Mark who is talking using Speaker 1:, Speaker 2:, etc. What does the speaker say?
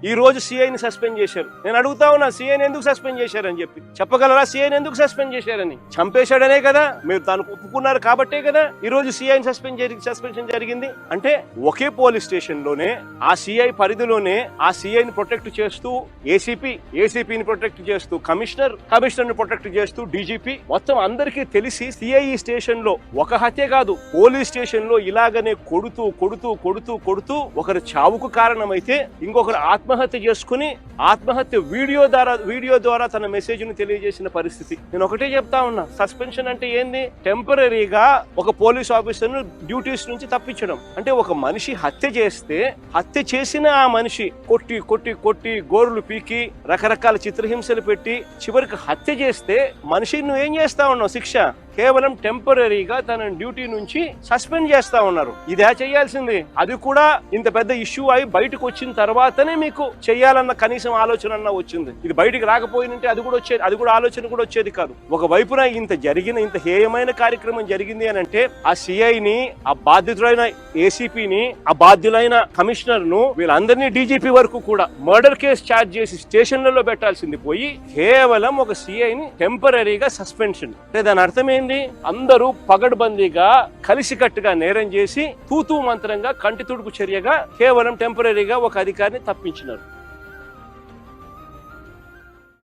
Speaker 1: ఈ రోజు సిఐని సస్పెండ్ చేశారు. నేను అడుగుతా ఉన్నా, సిఐని ఎందుకు సస్పెండ్ చేశారని చెప్పి చెప్పగలరా? సిఐని ఎందుకు సస్పెండ్ చేశారని? చంపేశాడనే కదా, మీరు తాను ఒప్పుకున్నారు కాబట్టే కదా ఈ రోజు సిఐని సస్పెన్షన్ జరిగింది. అంటే ఒకే పోలీస్ స్టేషన్ లోనే ఆ సిఐ పరిధిలోనే ఆ సిఐని ప్రొటెక్ట్ చేస్తూ ఏసీపీని ప్రొటెక్ట్ చేస్తూ కమిషనర్ ని ప్రొటెక్ట్ చేస్తూ డీజీపీ, మొత్తం అందరికీ తెలిసి సిఐ స్టేషన్ లో ఒక హత్య కాదు, పోలీస్ స్టేషన్ లో ఇలాగనే కొడుతూ ఒకరి చావుకు కారణమైతే ఇంకొకరు ఆత్మహత్య చేసుకుని ఆత్మహత్య వీడియో ద్వారా తన మెసేజ్ ను తెలియజేసిన పరిస్థితి. నేను ఒకటే చెప్తా ఉన్నా, సస్పెన్షన్ అంటే ఏంది? టెంపరీగా ఒక పోలీస్ ఆఫీసర్ ను డ్యూటీస్ నుంచి తప్పించడం. అంటే ఒక మనిషి హత్య చేసిన ఆ మనిషి కొట్టి గోరులు పీకి రకరకాల చిత్రహింసలు పెట్టి చివరికి హత్య చేస్తే మనిషి నువ్వు ఏం చేస్తా ఉన్నావు? శిక్ష కేవలం టెంపరీగా తన డ్యూటీ నుంచి సస్పెండ్ చేస్తా ఉన్నారు. ఇదే చేయాల్సింది. అది కూడా ఇంత పెద్ద ఇష్యూ అయి బయటకు వచ్చిన తర్వాతనే మీకు చేయాలన్న కనీసం ఆలోచన వచ్చింది. ఇది బయటికి రాకపోయినంటే అది కూడా ఆలోచన కూడా వచ్చేది కాదు. ఒక వైపున ఇంత హేయమైన కార్యక్రమం జరిగింది అని అంటే ఆ సిఐని, ఆ బాధితులైన ఏసీపీని, ఆ బాధ్యులైన కమిషనర్ ను, వీళ్ళందరినీ డీజీపీ వరకు కూడా మర్డర్ కేసు ఛార్జ్ చేసి స్టేషన్లలో పెట్టాల్సింది పోయి కేవలం ఒక సిఐని టెంపరీగా సస్పెన్షన్. అంటే దాని అర్థం ఏంటి? అందరూ పగడ్బందీగా కలిసికట్టుగా నేరం చేసి తూతూ మంత్రంగా కంటి తుడుపు చర్యగా కేవలం టెంపరీగా ఒక అధికారిని తప్పించినారు.